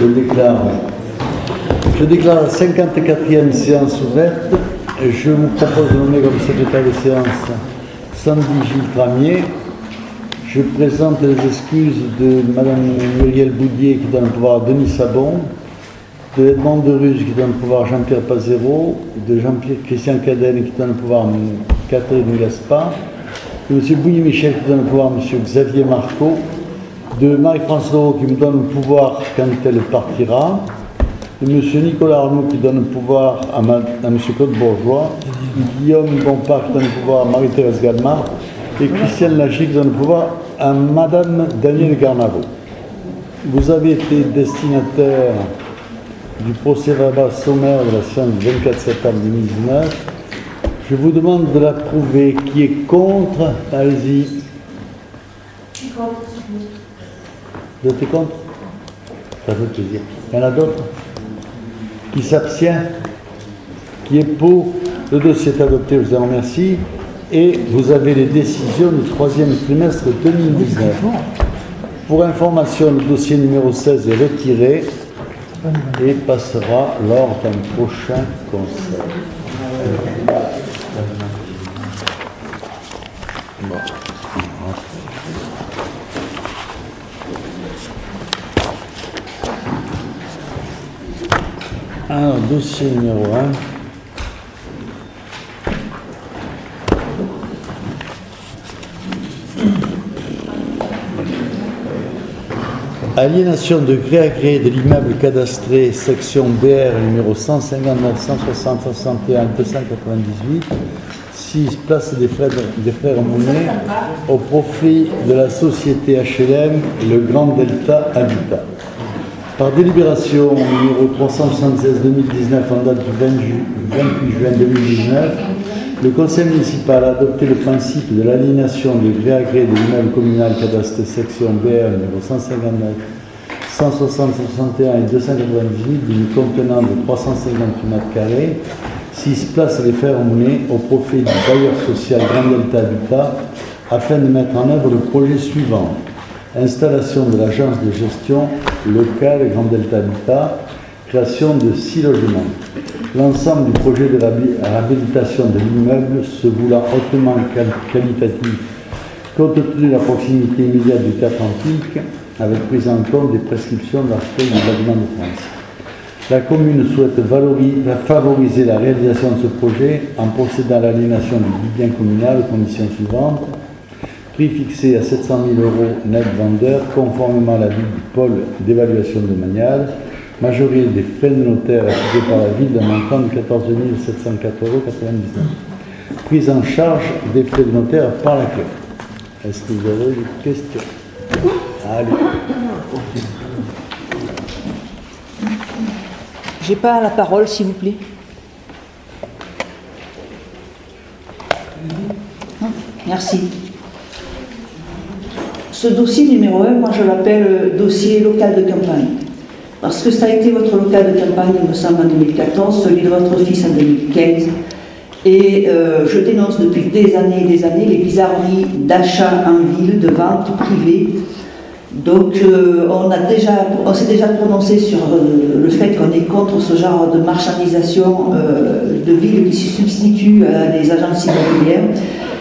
Je déclare la 54e séance ouverte. Je vous propose de nommer comme secrétaire de séance Sandy Gilles Tramier. Je présente les excuses de Mme Muriel Boudier qui donne le pouvoir à Denis Sabon, de Edmond de Ruz qui donne le pouvoir à Jean-Pierre Pazero, de Jean-Pierre Christian Cadenne qui donne le pouvoir à Catherine Gaspard, de M. Bouilly-Michel qui donne le pouvoir à M. Xavier Marco, de Marie-France Leroux qui me donne le pouvoir quand elle partira, de M. Nicolas Arnaud qui donne le pouvoir à M. Claude Bourgeois, Guillaume Bompard qui donne le pouvoir à Marie-Thérèse Galmard et Christiane Lagier qui donne le pouvoir à Mme Danielle Garnavo. Vous avez été destinataire du procès-verbal sommaire de la séance du 24 septembre 2019. Je vous demande de l'approuver. Qui est contre? Allez-y. Qui est contre? Vous êtes contre? Ça fait plaisir. Il y en a d'autres? Qui s'abstient? Qui est pour? Le dossier est adopté, je vous en remercie. Et vous avez les décisions du troisième trimestre 2019. Pour information, le dossier numéro 16 est retiré et passera lors d'un prochain conseil. Bon. Alors, dossier numéro 1. Aliénation de gré à gré de l'immeuble cadastré, section BR numéro 159, 160, 61, 298, 6 place des Frères Mounet, au profit de la société HLM, le Grand Delta Habitat. Par délibération numéro 376-2019 en date du 28 juin 2019, le Conseil municipal a adopté le principe de l'aliénation de gré à gré de l'immeuble communal cadastré section BR numéro 159, 160, 61 et 298 d'une contenant de 358 m², 6 place des Frères Mounet au profit du bailleur social Grand Delta Habitat afin de mettre en œuvre le projet suivant. Installation de l'agence de gestion locale Grand Delta Habitat, création de 6 logements. L'ensemble du projet de réhabilitation de l'immeuble se voulant hautement qualitatif, compte tenu de la proximité immédiate du Théâtre Antique, avec prise en compte des prescriptions de l'article du Bâtiment de France. La commune souhaite favoriser la réalisation de ce projet en procédant à l'aliénation du bien communal aux conditions suivantes. Prix fixé à 700 000 € net vendeur, conformément à l'avis du pôle d'évaluation de Manial. Majorité des frais de notaire appliqués par la ville d'un montant de 14 704,99 €. Prise en charge des frais de notaire par la CLE. Est-ce que vous avez des questions? Allez. J'ai pas la parole, s'il vous plaît. Merci. Ce dossier numéro 1, moi je l'appelle dossier local de campagne. Parce que ça a été votre local de campagne, il me semble, en 2014, celui de votre fils en 2015. Et je dénonce depuis des années les bizarreries d'achat en ville, de vente privée. Donc on s'est déjà prononcé sur le fait qu'on est contre ce genre de marchandisation de ville qui se substitue à des agences immobilières.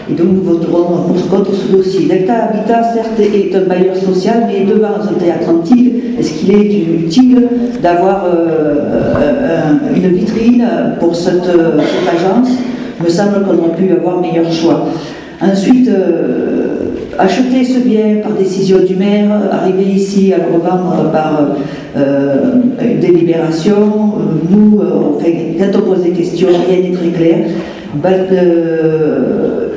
Et donc nous voterons contre ce dossier. Delta Habitat, certes, est un bailleur social, mais devant un théâtre antique, est-ce qu'il est utile d'avoir une vitrine pour cette agence? Il me semble qu'on aurait pu avoir meilleur choix. Ensuite, acheter ce bien par décision du maire, arriver ici à le revendre par une délibération, nous, quand on pose des questions, rien n'est très clair.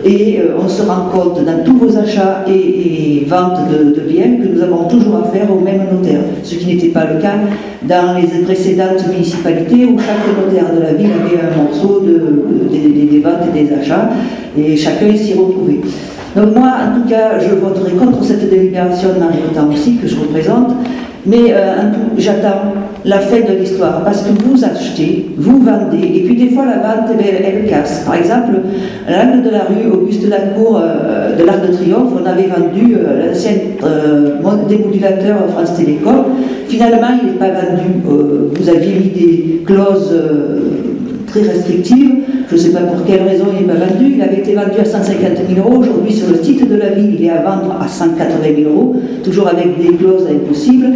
Et on se rend compte dans tous vos achats et ventes de biens que nous avons toujours affaire au même notaire, ce qui n'était pas le cas dans les précédentes municipalités où chaque notaire de la ville avait un morceau des ventes et des achats et chacun s'y retrouvait. Donc moi, en tout cas, je voterai contre cette délibération de Marie-Autan aussi, que je représente, mais j'attends la fin de l'histoire, parce que vous achetez, vous vendez, et puis des fois la vente, elle casse. Par exemple, à l'angle de la rue Auguste Lacour de l'Arc de Triomphe, on avait vendu l'ancien démodulateur France Télécom. Finalement, il n'est pas vendu. Vous aviez mis des clauses très restrictive. Je ne sais pas pour quelle raison il n'est pas vendu. Il avait été vendu à 150 000 €. Aujourd'hui, sur le site de la ville, il est à vendre à 180 000 €, toujours avec des clauses impossibles.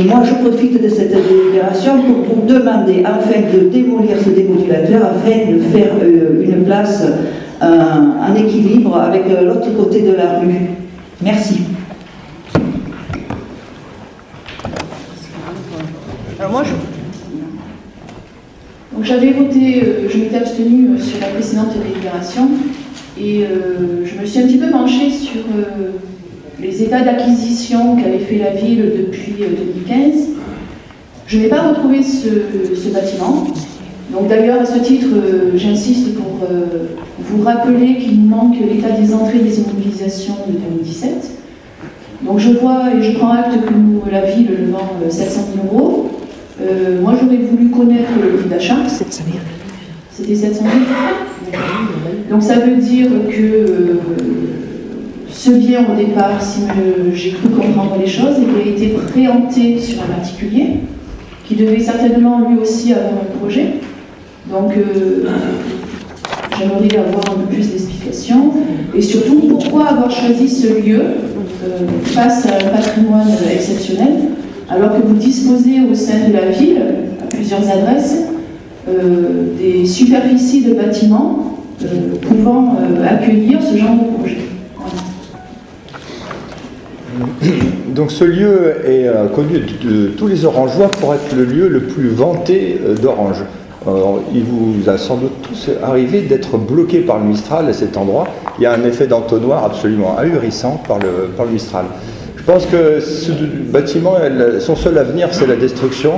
Moi, je profite de cette délibération pour vous demander enfin de démolir ce démodulateur afin de faire une place en équilibre avec l'autre côté de la rue. Merci. Alors moi, donc j'avais voté, je m'étais abstenue sur la précédente délibération et je me suis un petit peu penchée sur les états d'acquisition qu'avait fait la ville depuis 2015. Je n'ai pas retrouvé ce bâtiment. Donc d'ailleurs, à ce titre, j'insiste pour vous rappeler qu'il manque l'état des entrées des immobilisations de 2017. Donc je vois et je prends acte que la ville le vend 700 000 €. Moi, j'aurais voulu connaître le prix d'achat. C'était 700 000 €. Donc ça veut dire que ce bien, au départ, si j'ai cru comprendre les choses, il a été préempté sur un particulier qui devait certainement lui aussi avoir un projet. Donc j'aimerais avoir un peu plus d'explications. Et surtout, pourquoi avoir choisi ce lieu face à un patrimoine exceptionnel, alors que vous disposez au sein de la ville, à plusieurs adresses, des superficies de bâtiments pouvant accueillir ce genre de projet. Voilà. Donc ce lieu est connu de tous les Orangeois pour être le lieu le plus vanté d'Orange. Il vous a sans doute tous arrivé d'être bloqué par le Mistral à cet endroit. Il y a un effet d'entonnoir absolument ahurissant par le Mistral. Je pense que ce bâtiment, son seul avenir, c'est la destruction.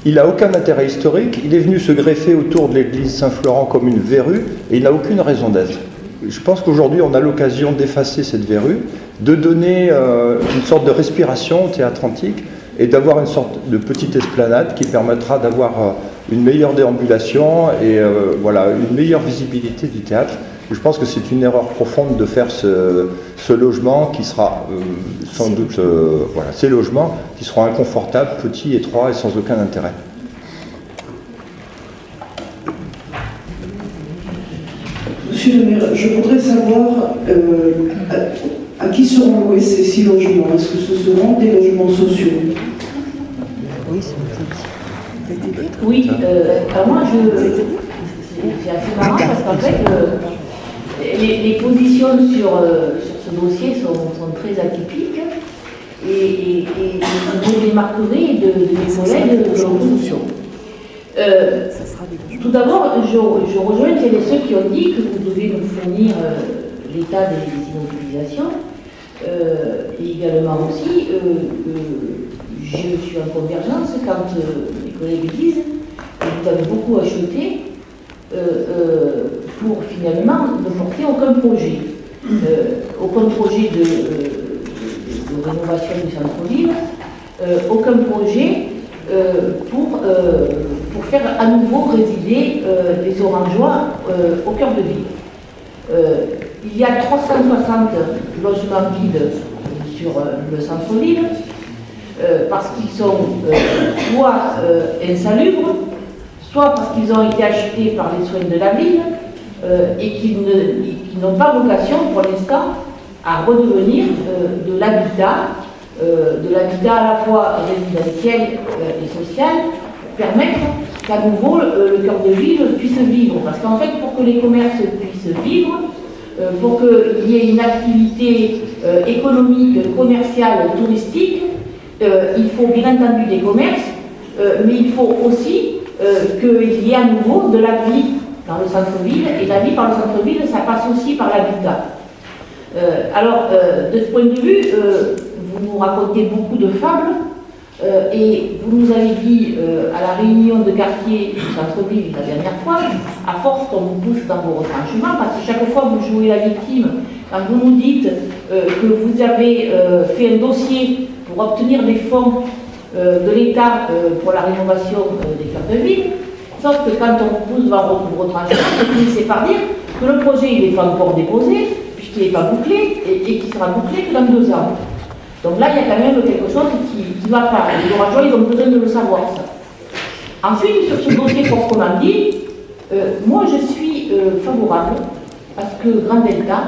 Il n'a aucun intérêt historique. Il est venu se greffer autour de l'église Saint-Florent comme une verrue et il n'a aucune raison d'être. Je pense qu'aujourd'hui, on a l'occasion d'effacer cette verrue, de donner une sorte de respiration au théâtre antique et d'avoir une sorte de petite esplanade qui permettra d'avoir une meilleure déambulation et voilà, une meilleure visibilité du théâtre. Je pense que c'est une erreur profonde de faire ce logement qui sera sans doute, voilà, ces logements qui seront inconfortables, petits, étroits et sans aucun intérêt. Monsieur le maire, je voudrais savoir à qui seront loués ces 6 logements. Est-ce que ce seront des logements sociaux? Oui, alors moi c'est assez marrant parce qu'en fait les positions sur ce dossier sont très atypiques et je démarquerai de mes collègues de l'opposition. Tout d'abord, je rejoins ceux qui ont dit que vous devez nous fournir l'état des immobilisations et également aussi je suis en convergence quand mes collègues disent que vous avez beaucoup acheté pour finalement ne porter aucun projet. Aucun projet de rénovation du centre-ville, aucun projet pour faire à nouveau résider les Orangeois au cœur de ville. Il y a 360 logements vides sur le centre-ville, parce qu'ils sont soit insalubres, soit parce qu'ils ont été achetés par les soins de la ville et qui n'ont pas vocation pour l'instant à redevenir de l'habitat à la fois résidentiel et social, pour permettre qu'à nouveau le cœur de ville puisse vivre. Parce qu'en fait, pour que les commerces puissent vivre, pour qu'il y ait une activité économique, commerciale, touristique, il faut bien entendu des commerces, mais il faut aussi qu'il y ait à nouveau de la vie dans le centre-ville, et la vie par le centre-ville, ça passe aussi par l'habitat. Alors, de ce point de vue, vous nous racontez beaucoup de fables, et vous nous avez dit à la réunion de quartier du centre-ville la dernière fois, à force qu'on vous pousse dans vos retranchements, parce que chaque fois vous jouez la victime, quand vous nous dites que vous avez fait un dossier pour obtenir des fonds de l'État pour la rénovation des cœurs de ville. Sauf que quand on pousse devant votre retranchement, vous finissez par dire que le projet il n'est pas encore déposé, puisqu'il n'est pas bouclé, et qu'il sera bouclé que dans 2 ans. Donc là, il y a quand même quelque chose qui ne va pas. Les Orangeois, ils ont besoin de le savoir, ça. Ensuite, sur ce dossier proprement dit, moi je suis favorable à ce que Grand Delta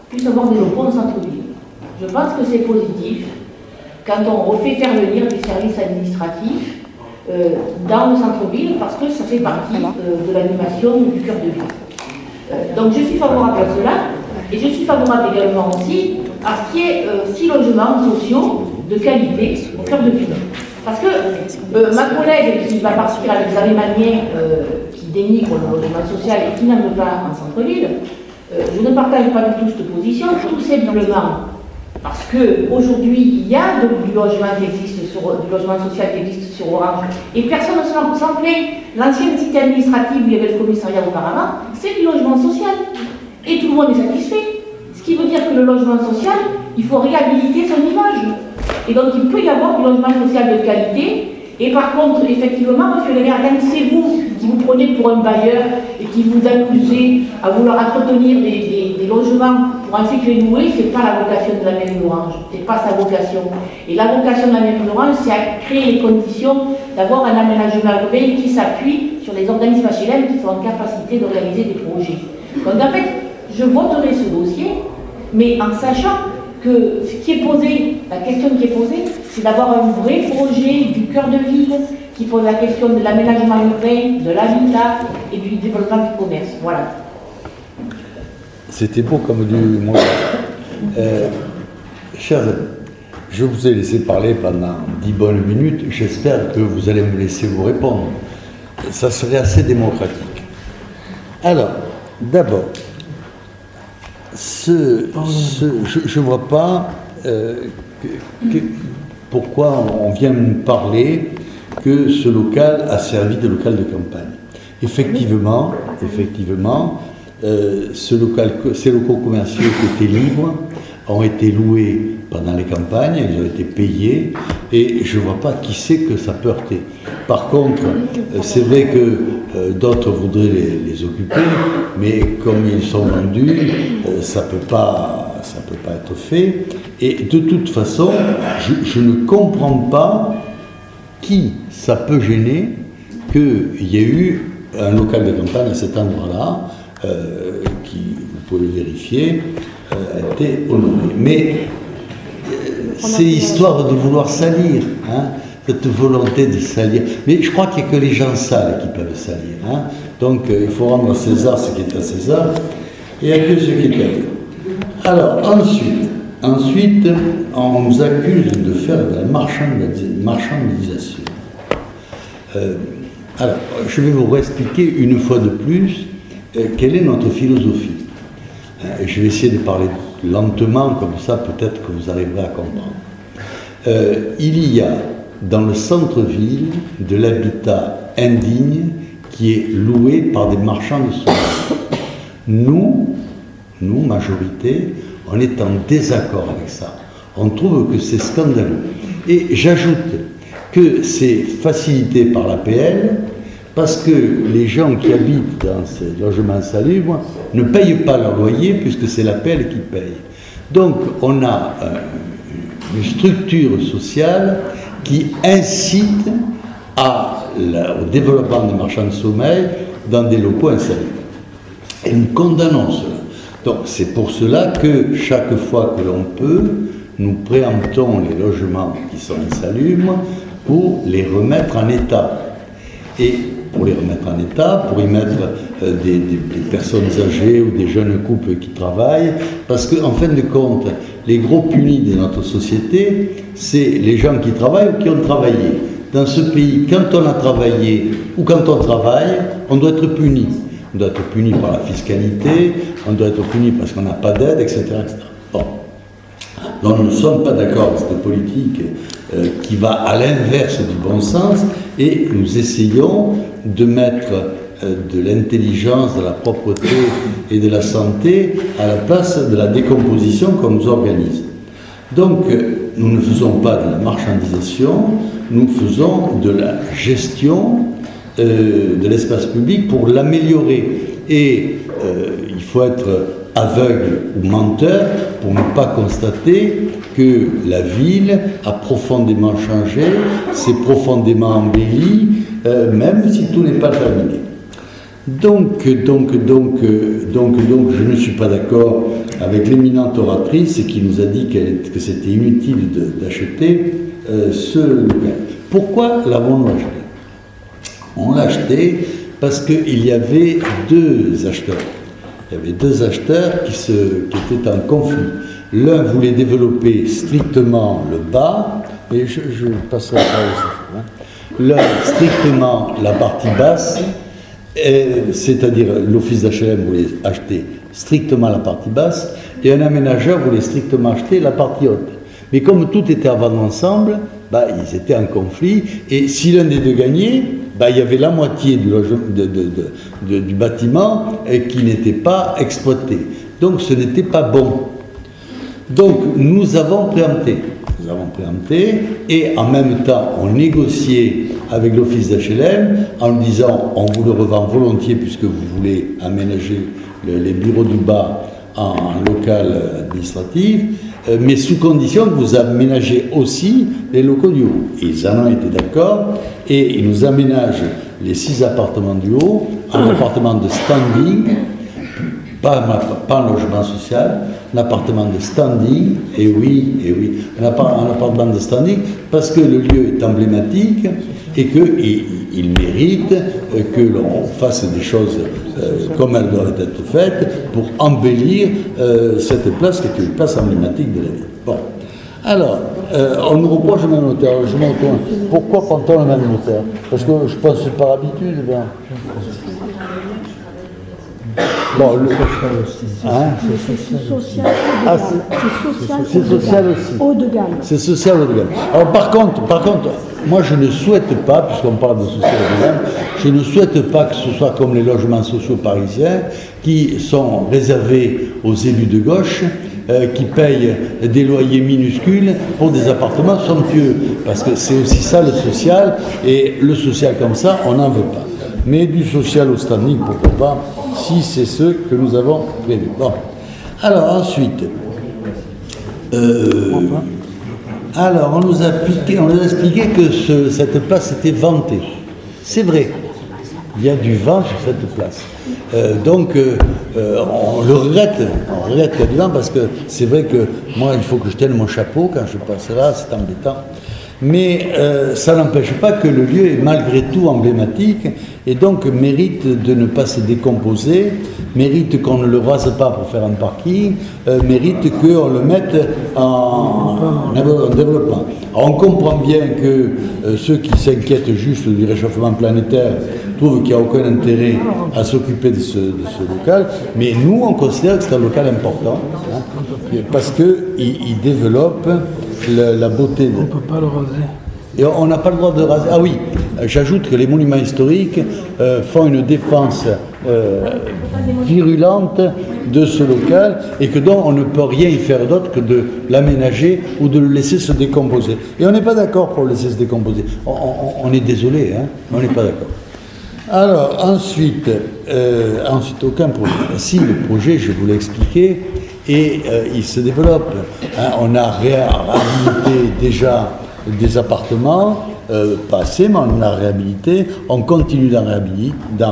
puisse avoir des locaux en centre-ville. Je pense que c'est positif quand on refait faire venir des services administratifs dans le centre-ville parce que ça fait partie de l'animation du cœur de ville. Donc je suis favorable à cela et je suis favorable également aussi à ce qu'il y ait 6 logements sociaux de qualité au cœur de ville. Parce que ma collègue qui va partir à l'examen manuel qui dénigre le logement social et qui n'en veut pas en centre-ville, je ne partage pas du tout cette position, tout simplement parce qu'aujourd'hui il y a du logement social qui existe sur Orange et personne ne s'en plaît. L'ancienne cité administrative où il y avait le commissariat auparavant, c'est du logement social et tout le monde est satisfait. Ce qui veut dire que le logement social, il faut réhabiliter son image. Et donc il peut y avoir du logement social de qualité. Et par contre, effectivement, monsieur le maire, quand c'est vous qui vous prenez pour un bailleur et qui vous amusez à vouloir entretenir des logements pour ensuite les louer, ce n'est pas la vocation de la mairie d'Orange. Ce n'est pas sa vocation. Et la vocation de la mairie d'Orange, c'est à créer les conditions d'avoir un aménagement urbain qui s'appuie sur les organismes HLM qui sont en capacité de réaliser des projets. Donc en fait, je voterai ce dossier, mais en sachant que ce qui est posé, la question qui est posée, c'est d'avoir un vrai projet du cœur de ville qui pose la question de l'aménagement urbain, de l'habitat et du développement du commerce. Voilà. C'était beau comme du mot. Chers amis, je vous ai laissé parler pendant 10 bonnes minutes. J'espère que vous allez me laisser vous répondre. Ça serait assez démocratique. Alors, d'abord, je ne vois pas pourquoi on vient me parler que ce local a servi de local de campagne. Effectivement, ces locaux commerciaux qui étaient libres ont été loués pendant les campagnes, ils ont été payés, et je ne vois pas qui c'est que ça peut heurter. Par contre, c'est vrai que d'autres voudraient les occuper, mais comme ils sont vendus, ça peut pas être fait. Et de toute façon, je ne comprends pas qui ça peut gêner qu'il y ait eu un local de campagne à cet endroit-là, qui, vous pouvez le vérifier, a été honoré. Mais c'est histoire de vouloir salir, hein, cette volonté de salir. Mais je crois qu'il n'y a que les gens sales qui peuvent salir. Hein. Donc il faut rendre à César ce qui est à César et à Dieu ce qui est à Dieu. Alors ensuite, on nous accuse de faire de la marchandisation. Alors, je vais vous expliquer une fois de plus quelle est notre philosophie. Je vais essayer de parler lentement, comme ça peut-être que vous arriverez à comprendre. Il y a dans le centre-ville de l'habitat indigne qui est loué par des marchands de sommeil. Nous, majorité, on est en désaccord avec ça. On trouve que c'est scandaleux. Et j'ajoute que c'est facilité par l'APL parce que les gens qui habitent dans ces logements insalubres ne payent pas leur loyer puisque c'est l'APL qui paye. Donc on a une structure sociale qui incite au développement des marchands de sommeil dans des locaux insalubres. Et nous condamnons cela. Donc c'est pour cela que chaque fois que l'on peut, nous préemptons les logements qui sont insalubres pour les remettre en état. Et pour les remettre en état, pour y mettre des personnes âgées ou des jeunes couples qui travaillent, parce qu'en fin de compte, les gros punis de notre société, c'est les gens qui travaillent ou qui ont travaillé. Dans ce pays, quand on a travaillé ou quand on travaille, on doit être puni. On doit être puni par la fiscalité, on doit être puni parce qu'on n'a pas d'aide, etc., etc. Bon. Donc nous ne sommes pas d'accord avec cette politique qui va à l'inverse du bon sens et nous essayons de mettre de l'intelligence, de la propreté et de la santé à la place de la décomposition qu'on nous organise. Donc nous ne faisons pas de la marchandisation, nous faisons de la gestion de l'espace public pour l'améliorer. Et il faut être aveugle ou menteur pour ne pas constater que la ville a profondément changé, s'est profondément embellie, même si tout n'est pas terminé. Donc, je ne suis pas d'accord avec l'éminente oratrice qui nous a dit que c'était inutile d'acheter ce local. Pourquoi l'avons-nous acheté? On l'a acheté parce qu'il y avait deux acheteurs. Il y avait deux acheteurs qui étaient en conflit. L'un voulait développer strictement le bas, et je passerai par là. L'un strictement la partie basse, c'est-à-dire l'office d'HLM voulait acheter strictement la partie basse, et un aménageur voulait strictement acheter la partie haute. Mais comme tout était à vendre ensemble, ils étaient en conflit, et si l'un des deux gagnait, il y avait la moitié du bâtiment qui n'était pas exploité. Donc ce n'était pas bon. Donc nous avons préempté. Et en même temps on négociait avec l'office d'HLM en disant on vous le revend volontiers puisque vous voulez aménager les bureaux du bas en local administratif, mais sous condition que vous aménagez aussi les locaux du haut. Ils en ont été d'accord et ils nous aménagent les 6 appartements du haut en appartement de standing, pas un logement social, un appartement de standing, et oui, un appartement de standing, parce que le lieu est emblématique et qu'il mérite que l'on fasse des choses comme elles doivent être faites pour embellir cette place qui est une place emblématique de la ville. Bon. Alors, on nous reproche le même auteur. Pourquoi prend-on le même auteur? Parce que je pense que c'est par habitude. Bon, c'est social aussi. Haut de gamme. C'est social haut de gamme. Alors par contre, moi je ne souhaite pas, puisqu'on parle de social haut de gamme, je ne souhaite pas que ce soit comme les logements sociaux parisiens qui sont réservés aux élus de gauche, qui payent des loyers minuscules pour des appartements somptueux. Parce que c'est aussi ça le social, et le social comme ça, on n'en veut pas. Mais du social au standing, pourquoi pas, si c'est ce que nous avons prévu. Bon. Alors ensuite, on nous a expliqué que cette place était vantée. C'est vrai, il y a du vent sur cette place. Donc on le regrette, qu'il y a du vent parce que c'est vrai que moi il faut que je tienne mon chapeau quand je passe là, c'est embêtant. Mais ça n'empêche pas que le lieu est malgré tout emblématique et donc mérite de ne pas se décomposer, mérite qu'on ne le rase pas pour faire un parking, mérite qu'on le mette en développement. Alors on comprend bien que ceux qui s'inquiètent juste du réchauffement planétaire trouvent qu'il n'y a aucun intérêt à s'occuper de ce local, mais nous on considère que c'est un local important, parce qu'il développe la beauté. On ne peut pas le raser. Et on n'a pas le droit de raser. Ah oui, j'ajoute que les monuments historiques font une défense virulente de ce local et que donc on ne peut rien y faire d'autre que de l'aménager ou de le laisser se décomposer. Et on n'est pas d'accord pour le laisser se décomposer. On est désolé, hein, on n'est pas d'accord. Alors ensuite, aucun projet. Si, le projet, je vous l'ai expliqué, et il se développe. Hein, on a réhabilité déjà des appartements, pas assez, mais on a réhabilité, on continue d'en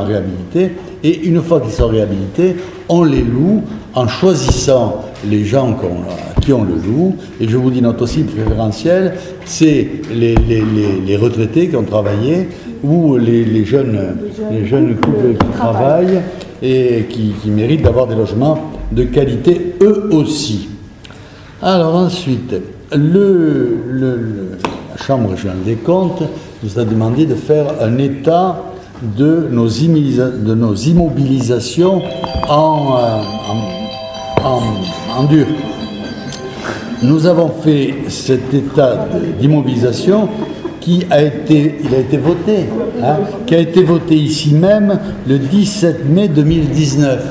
réhabiliter, et une fois qu'ils sont réhabilités, on les loue en choisissant les gens à qui on le loue. Et je vous dis, notre cible préférentielle, c'est les retraités qui ont travaillé, ou les jeunes couples qui travaillent et qui méritent d'avoir des logements de qualité eux aussi. Alors ensuite, la Chambre régionale des comptes nous a demandé de faire un état de nos immobilisations en dur. Nous avons fait cet état d'immobilisation qui a été voté, qui a été voté ici même le 17 mai 2019.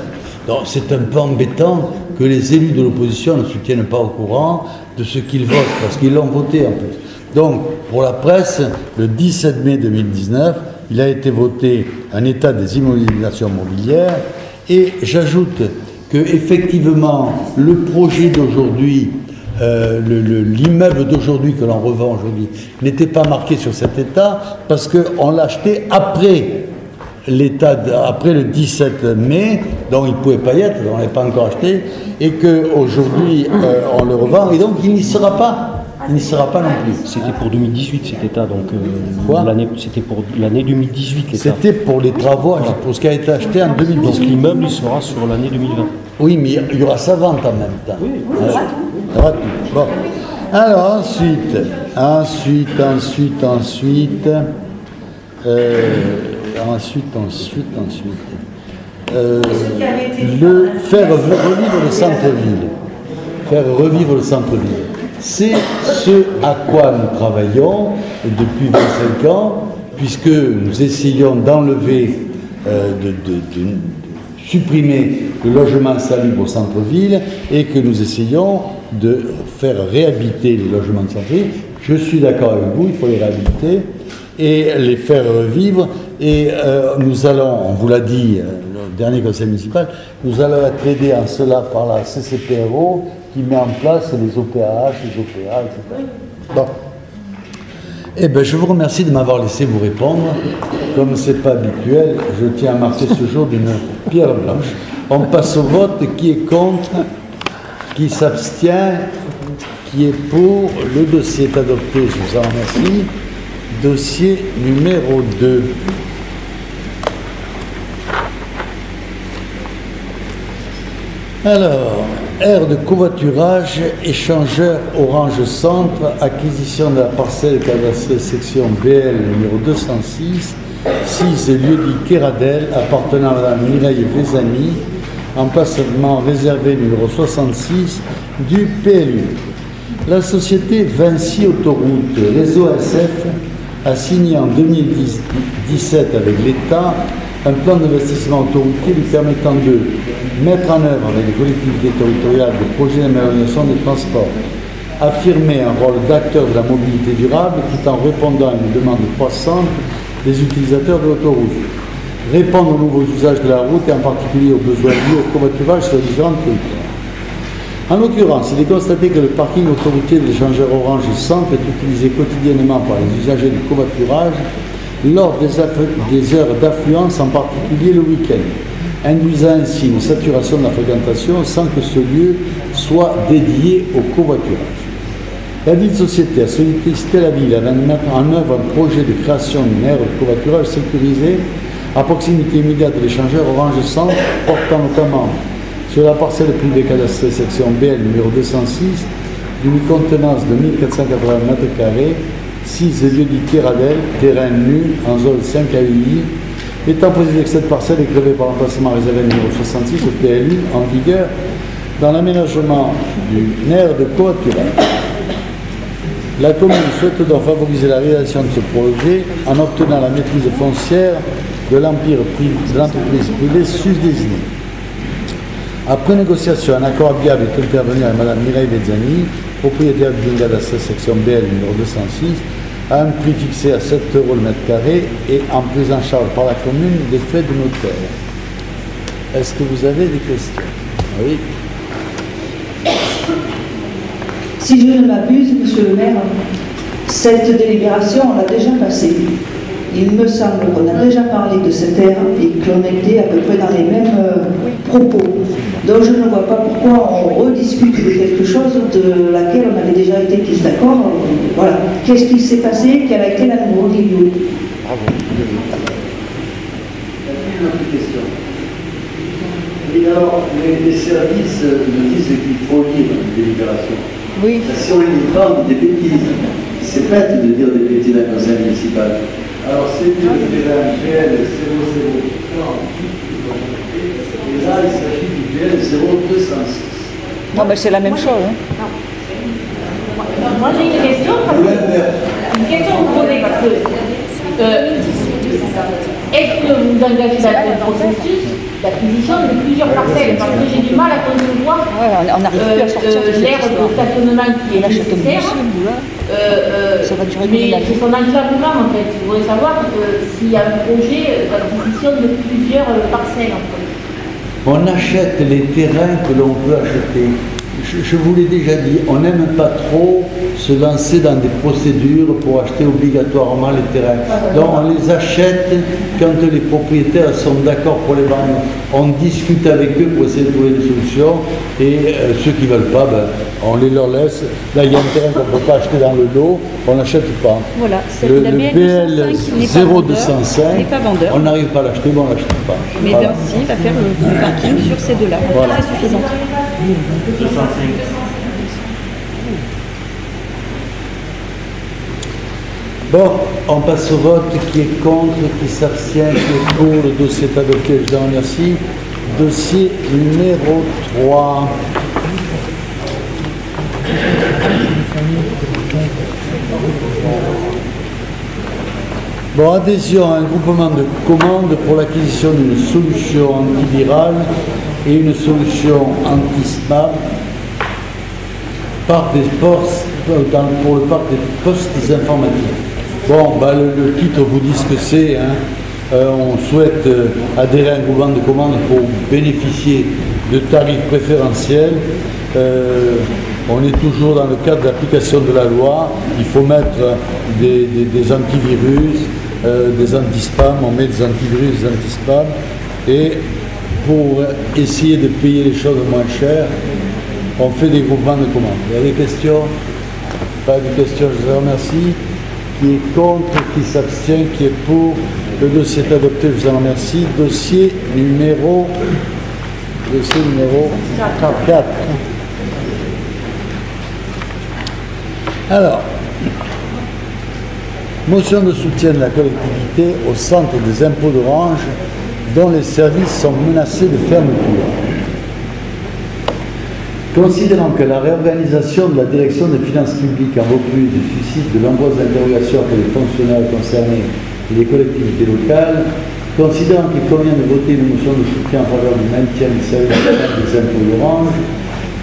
Donc c'est un peu embêtant que les élus de l'opposition ne se tiennent pas au courant de ce qu'ils votent, parce qu'ils l'ont voté en plus. Donc, pour la presse, le 17 mai 2019, il a été voté un état des immobilisations mobilières, et j'ajoute que effectivement le projet d'aujourd'hui, l'immeuble d'aujourd'hui que l'on revend aujourd'hui, n'était pas marqué sur cet état parce qu'on l'a acheté après après le 17 mai, donc il ne pouvait pas y être, on ne l'avait pas encore acheté, et qu'aujourd'hui on le revend, et donc il n'y sera pas. Il n'y sera pas non plus. C'était pour 2018 cet état, donc c'était pour l'année 2018 l'état. C'était pour les travaux, pour ce qui a été acheté en 2018. Donc l'immeuble il sera sur l'année 2020. Oui, mais il y aura sa vente en même temps. Oui, il y aura tout. Bon. Alors ensuite, faire revivre le centre-ville. Faire revivre le centre-ville. C'est ce à quoi nous travaillons depuis 25 ans, puisque nous essayons d'enlever, de supprimer le logement insalubre au centre-ville et que nous essayons de faire réhabiliter les logements de centre-ville. Je suis d'accord avec vous, il faut les réhabiliter et les faire revivre. Et nous allons, on vous l'a dit, le dernier conseil municipal, nous allons être aidés en cela par la CCPRO qui met en place les OPH, les OPA, etc. Bon. Eh bien, je vous remercie de m'avoir laissé vous répondre. Comme ce n'est pas habituel, je tiens à marquer ce jour d'une pierre blanche. On passe au vote. Qui est contre? Qui s'abstient? Qui est pour? Le dossier est adopté, je vous en remercie. Dossier numéro 2. Alors, aire de covoiturage, échangeur Orange Centre, acquisition de la parcelle cadastrée section BL numéro 206, 6 lieu-dit Kéradel, appartenant à Mme Mireille Vezani, emplacement réservé numéro 66 du PLU. La société Vinci Autoroute Réseau SF a signé en 2017 avec l'État un plan d'investissement autoroutier lui permettant de mettre en œuvre avec les collectivités territoriales des projets d'amélioration des transports, affirmer un rôle d'acteur de la mobilité durable tout en répondant à une demande croissante des utilisateurs de l'autoroute, répondre aux nouveaux usages de la route et en particulier aux besoins liés au covoiturage sur les différentes routes. En l'occurrence, il est constaté que le parking autoroutier de l'échangeur Orange Centre est utilisé quotidiennement par les usagers du covoiturage lors des heures d'affluence, en particulier le week-end, induisant ainsi une saturation de la fréquentation sans que ce lieu soit dédié au covoiturage. La dite société a sollicité la ville afin de mettre en œuvre un projet de création d'une aire de covoiturage sécurisée à proximité immédiate de l'échangeur Orange Centre, portant notamment sur la parcelle privée cadastrée section BL numéro 206 d'une contenance de 1480 m², 6 lieux-dits Kéradel, terrain nu en zone 5 AUI, étant posé que cette parcelle est grevée par l'emplacement réservé numéro 66 au PLU en vigueur dans l'aménagement d'une aire de covoiturage. La commune souhaite donc favoriser la réalisation de ce projet en obtenant la maîtrise foncière de l'entreprise privée susdésignée. Après négociation, un accord viable est intervenu avec Mme Mireille Vezani, propriétaire du bien cadastré section BL numéro 206, à un prix fixé à 7 € le mètre carré et en prise en charge par la commune des frais de notaire. Est-ce que vous avez des questions? Oui. Si je ne m'abuse, Monsieur le maire, cette délibération, on l'a déjà passée. Il me semble qu'on a déjà parlé de cette aire et qu'on était à peu près dans les mêmes propos. Donc je ne vois pas pourquoi on rediscute de quelque chose de laquelle on avait déjà été tous d'accord. Voilà. Qu'est-ce qui s'est passé? Quelle a été la nouveauté du lieu? Une autre question. Et alors, les services nous disent qu'il faut lire une délibération. Oui. Si on lit pas, on dit des bêtises. C'est bête de dire des bêtises à un conseil municipal. Alors, c'est du terrain BL 00. Et là, il s'agit du BL 0206. Non, mais c'est la même chose. Hein. Moi, j'ai une question. Une question à vous poser parce que est-ce que vous vous engagez dans un processus d'acquisition de plusieurs parcelles? Parce que j'ai du mal à concevoir l'aire de stationnement qui est nécessaire, mais c'est son enclavement en fait. Je voudrais savoir s'il y a un projet d'acquisition de plusieurs parcelles en fait. On achète les terrains que l'on peut acheter. Je vous l'ai déjà dit, on n'aime pas trop se lancer dans des procédures pour acheter obligatoirement les terrains. Donc on les achète quand les propriétaires sont d'accord pour les vendre. On discute avec eux pour essayer de trouver des solutions et ceux qui ne veulent pas, ben, on les leur laisse. Là il y a un terrain qu'on ne peut pas acheter dans le lot, on n'achète pas. Voilà, le BL 0205 on n'arrive pas à l'acheter, mais on ne l'achète pas. Mais voilà. Bercy va faire le parking sur ces deux-là, voilà. C'est suffisant. Bon, on passe au vote. Qui est contre, qui s'abstient, qui est pour. Le dossier est adopté, je vous remercie. Dossier numéro 3. Bon, adhésion à un groupement de commandes pour l'acquisition d'une solution antivirale et une solution anti-SMAP pour le parc des postes informatiques. Bon, bah, le titre vous dit ce que c'est. Hein. On souhaite adhérer à un groupement de commandes pour bénéficier de tarifs préférentiels. On est toujours dans le cadre de l'application de la loi. Il faut mettre des antivirus, des anti-spam. On met des antivirus, des anti-spam. Et pour essayer de payer les choses moins chères, on fait des groupements de commandes. Il y a des questions? Pas de questions, je vous remercie. Qui est contre, qui s'abstient, qui est pour. Le dossier est adopté, je vous en remercie. Dossier numéro 4. Alors, motion de soutien de la collectivité au centre des impôts d'Orange dont les services sont menacés de fermeture. Considérant que la réorganisation de la direction des finances publiques en Vaucluse suscite de nombreuses interrogations pour les fonctionnaires concernés et les collectivités locales, considérant qu'il convient de voter une motion de soutien en faveur du maintien du service des impôts d'Orange,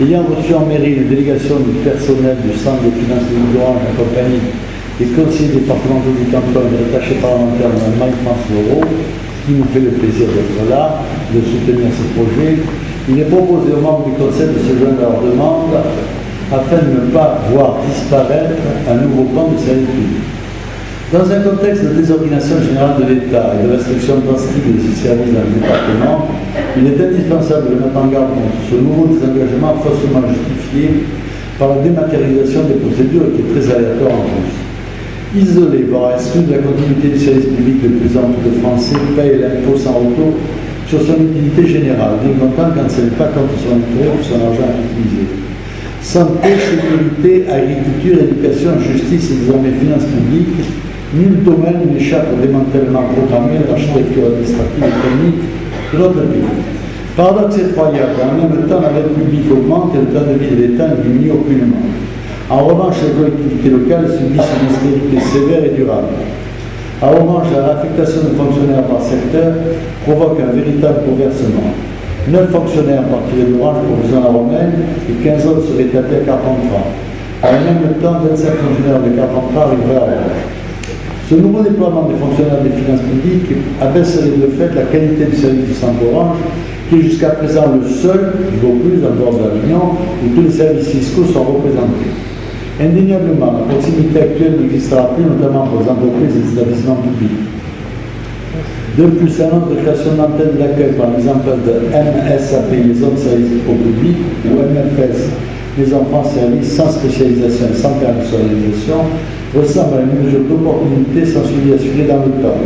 ayant reçu en mairie une délégation du personnel du centre des finances publiques d'Orange accompagné des conseillers départementaux du canton et des attachés parlementaires de Marie-France Leroux, qui nous fait le plaisir d'être là, de soutenir ce projet, il est proposé aux membres du Conseil de se joindre à leur demande afin de ne pas voir disparaître un nouveau plan de service public. Dans un contexte de désordination générale de l'État et de restriction drastique de ses services dans le département, il est indispensable de mettre en garde contre ce nouveau désengagement faussement justifié par la dématérialisation des procédures qui est très aléatoire en plus. Isoler, voire exclure de la continuité du service public de plus en plus de Français payent l'impôt sans retour sur son utilité générale, bien content quand ce n'est pas contre son intérêt ou son argent utilisé. Santé, sécurité, agriculture, éducation, justice et désormais finances publiques, nul domaine n'échappe au démantèlement programmé de l'architecture administrative et économique de notre pays. Paradoxe effroyable, en même temps la dette publique augmente et le temps de vie de l'État ne diminue aucunement. En revanche, les collectivités locales subissent une austérité sévère et durable. En revanche, la réaffectation de fonctionnaires par secteur provoque un véritable bouleversement. 9 fonctionnaires partiraient d'Orange pour Vaison-la-Romaine et 15 autres seraient établis à Carpentras. En même temps, 25 fonctionnaires de Carpentras arriveraient à Orange. Ce nouveau déploiement des fonctionnaires des finances publiques abaisserait de fait la qualité du service du centre Orange, qui est jusqu'à présent le seul, du Vaucluse, en dehors de l'Avignon, où tous les services fiscaux sont représentés. Indéniablement, la proximité actuelle n'existera plus, notamment pour les entreprises et les établissements publics. De plus, l'annonce de création d'antennes d'accueil par la mise en place de MSAP, Maison de service au public, ou MFS, Maison France Service sans spécialisation et sans personnalisation, ressemble à une mesure d'opportunité sans suivi assuré dans le temps.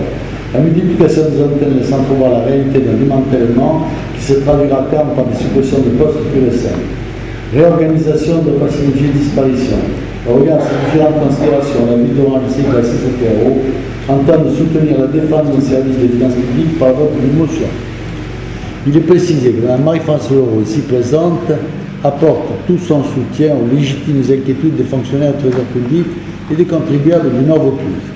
La multiplication des antennes laisse entrevoir la réalité d'un démantèlement qui se traduira à terme par des suppressions de postes purs et simples. Réorganisation ne doit pas signifier disparition. Au regard de ces différentes considérations, la ville d'Orange ainsi que la CCPRO entend de soutenir la défense des services des finances publiques par vote d'une motion. Il est précisé que Mme Marie-France Leroux, ici présente, apporte tout son soutien aux légitimes inquiétudes des fonctionnaires du trésor public et des contribuables du Nord Vaucluse.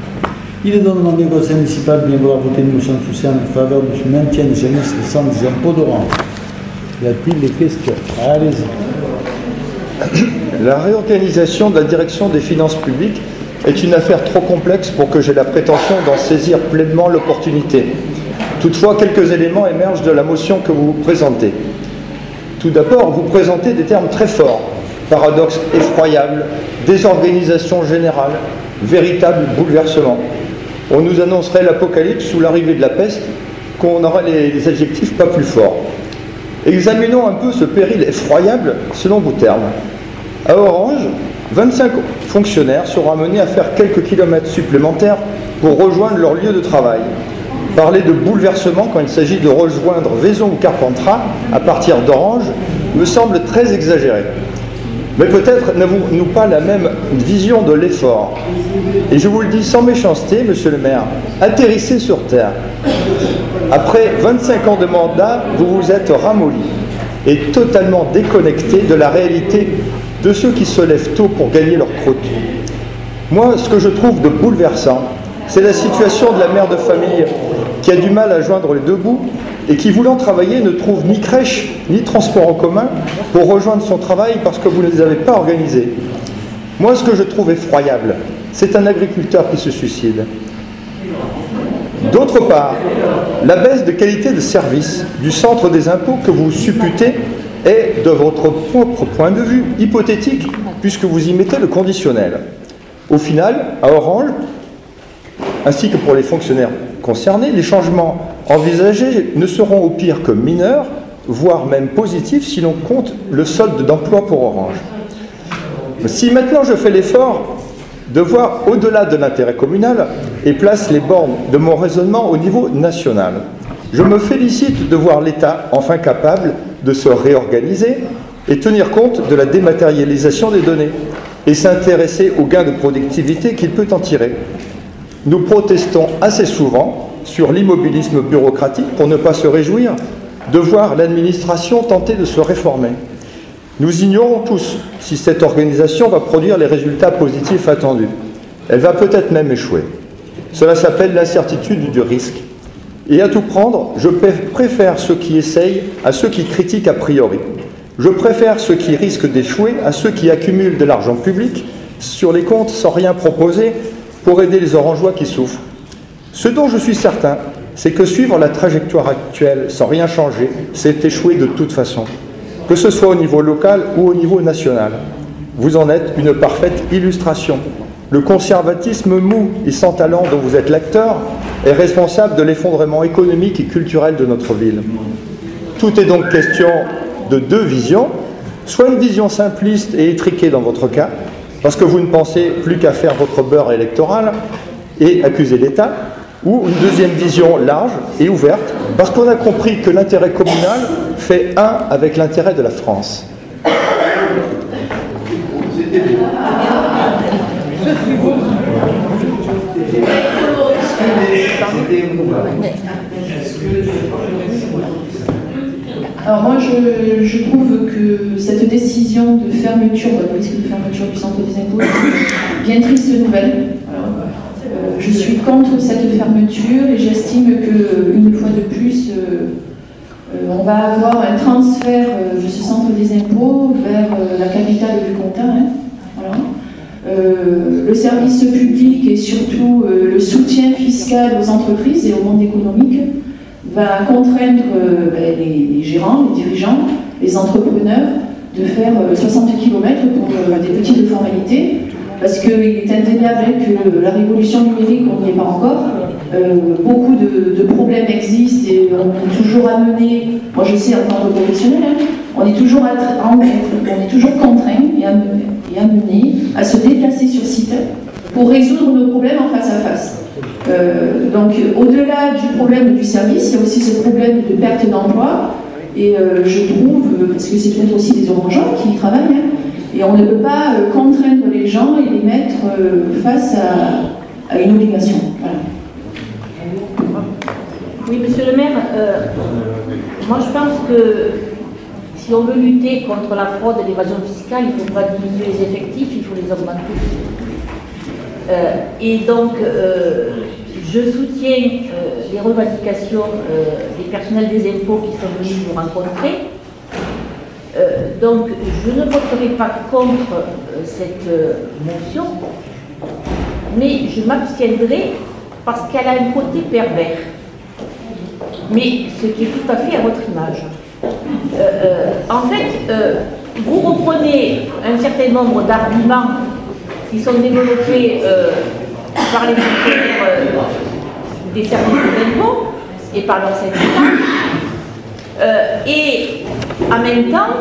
Il est donc demandé au conseil municipal de bien vouloir voter une motion de soutien en faveur du maintien des services de centre des impôts d'Orange. Y a-t-il des questions? Allez-y. La réorganisation de la direction des finances publiques est une affaire trop complexe pour que j'aie la prétention d'en saisir pleinement l'opportunité. Toutefois, quelques éléments émergent de la motion que vous présentez. Tout d'abord, vous présentez des termes très forts, paradoxe effroyable, désorganisation générale, véritable bouleversement. On nous annoncerait l'apocalypse sous l'arrivée de la peste, qu'on aurait les adjectifs pas plus forts. Examinons un peu ce péril effroyable selon vos termes. À Orange, 25 fonctionnaires seront amenés à faire quelques kilomètres supplémentaires pour rejoindre leur lieu de travail. Parler de bouleversement quand il s'agit de rejoindre Vaison ou Carpentras à partir d'Orange me semble très exagéré. Mais peut-être n'avons-nous pas la même vision de l'effort. Et je vous le dis sans méchanceté, monsieur le maire, atterrissez sur terre. Après 25 ans de mandat, vous vous êtes ramolli et totalement déconnecté de la réalité de ceux qui se lèvent tôt pour gagner leur croûte. Moi, ce que je trouve de bouleversant, c'est la situation de la mère de famille qui a du mal à joindre les deux bouts et qui, voulant travailler, ne trouve ni crèche ni transport en commun pour rejoindre son travail parce que vous ne les avez pas organisés. Moi, ce que je trouve effroyable, c'est un agriculteur qui se suicide. D'autre part, la baisse de qualité de service du centre des impôts que vous supputez est, de votre propre point de vue, hypothétique, puisque vous y mettez le conditionnel. Au final, à Orange, ainsi que pour les fonctionnaires concernés, les changements envisagés ne seront au pire que mineurs, voire même positifs, si l'on compte le solde d'emploi pour Orange. Si maintenant je fais l'effort de voir au-delà de l'intérêt communal et place les bornes de mon raisonnement au niveau national, je me félicite de voir l'État enfin capable de se réorganiser et tenir compte de la dématérialisation des données et s'intéresser aux gains de productivité qu'il peut en tirer. Nous protestons assez souvent sur l'immobilisme bureaucratique pour ne pas se réjouir de voir l'administration tenter de se réformer. Nous ignorons tous si cette organisation va produire les résultats positifs attendus. Elle va peut-être même échouer. Cela s'appelle l'incertitude du risque. Et à tout prendre, je préfère ceux qui essayent à ceux qui critiquent a priori. Je préfère ceux qui risquent d'échouer à ceux qui accumulent de l'argent public sur les comptes sans rien proposer pour aider les Orangeois qui souffrent. Ce dont je suis certain, c'est que suivre la trajectoire actuelle sans rien changer, c'est échouer de toute façon, que ce soit au niveau local ou au niveau national. Vous en êtes une parfaite illustration. Le conservatisme mou et sans talent dont vous êtes l'acteur est responsable de l'effondrement économique et culturel de notre ville. Tout est donc question de deux visions, soit une vision simpliste et étriquée dans votre cas, parce que vous ne pensez plus qu'à faire votre beurre électoral et accuser l'État, ou une deuxième vision large et ouverte, parce qu'on a compris que l'intérêt communal fait un avec l'intérêt de la France. Alors moi, je trouve que cette décision de fermeture, de risque de fermeture du centre des impôts, est bien triste nouvelle. Je suis contre cette fermeture et j'estime qu'une fois de plus, on va avoir un transfert de ce centre des impôts vers la capitale du comtat. Hein. Voilà. Le service public et surtout le soutien fiscal aux entreprises et au monde économique va contraindre les gérants, les dirigeants, les entrepreneurs de faire 60 km pour des petites formalités, parce qu'il est indéniable que la révolution numérique, on n'y est pas encore. Beaucoup de problèmes existent et on est toujours amené, moi je sais en tant que professionnel, hein, on est toujours contraint et amené à se déplacer sur site pour résoudre nos problèmes en face à face. Donc au-delà du problème du service, il y a aussi ce problème de perte d'emploi et je trouve, parce que c'est peut-être aussi des Orangeois qui y travaillent, hein, et on ne peut pas contraindre les gens et les mettre face à une obligation. Voilà. Oui, monsieur le maire, moi je pense que si on veut lutter contre la fraude et l'évasion fiscale, il ne faut pas diminuer les effectifs, il faut les augmenter. Et donc, je soutiens les revendications des personnels des impôts qui sont venus nous rencontrer. Donc, je ne voterai pas contre cette motion, mais je m'abstiendrai parce qu'elle a un côté pervers. Mais ce qui est tout à fait à votre image. En fait, vous reprenez un certain nombre d'arguments qui sont développés par les fonctionnaires des services d'impôts et par leurs syndicats. Et en même temps,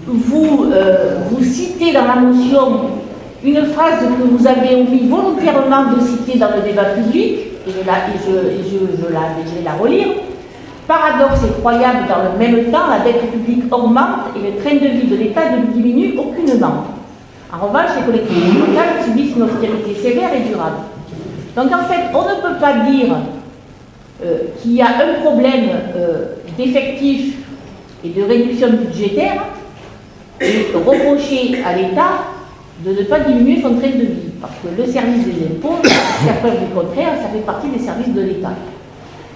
vous citez dans la motion une phrase que vous avez omis volontairement de citer dans le débat public, et je vais la relire. Paradoxe effroyable, dans le même temps, la dette publique augmente et le train de vie de l'État ne diminue aucunement. En revanche, les collectivités locales subissent une austérité sévère et durable. Donc en fait, on ne peut pas dire qu'il y a un problème d'effectifs et de réduction budgétaire et reprocher à l'État de ne pas diminuer son train de vie. Parce que le service des impôts, jusqu'à preuve du contraire, ça fait partie des services de l'État.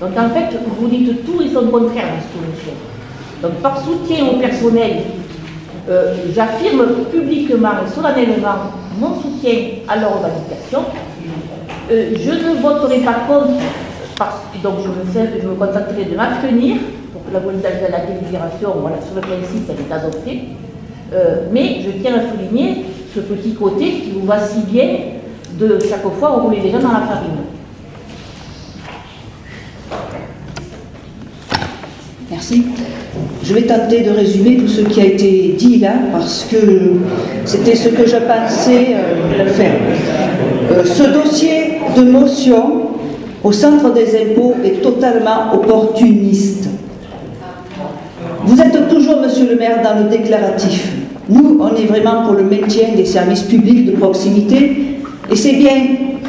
Donc en fait, vous dites tout et son contraire dans cette motion. Donc par soutien au personnel, j'affirme publiquement et solennellement mon soutien à leur revendication. Je ne voterai pas contre, donc je me contenterai de m'abstenir pour que la délibération, voilà, sur le principe, elle est adoptée. Mais je tiens à souligner ce petit côté qui vous va si bien de chaque fois rouler les gens dans la farine. Merci. Je vais tenter de résumer tout ce qui a été dit là, parce que c'était ce que je pensais faire. Ce dossier de motion au centre des impôts est totalement opportuniste. Vous êtes toujours, monsieur le maire, dans le déclaratif. Nous, on est vraiment pour le maintien des services publics de proximité, et c'est bien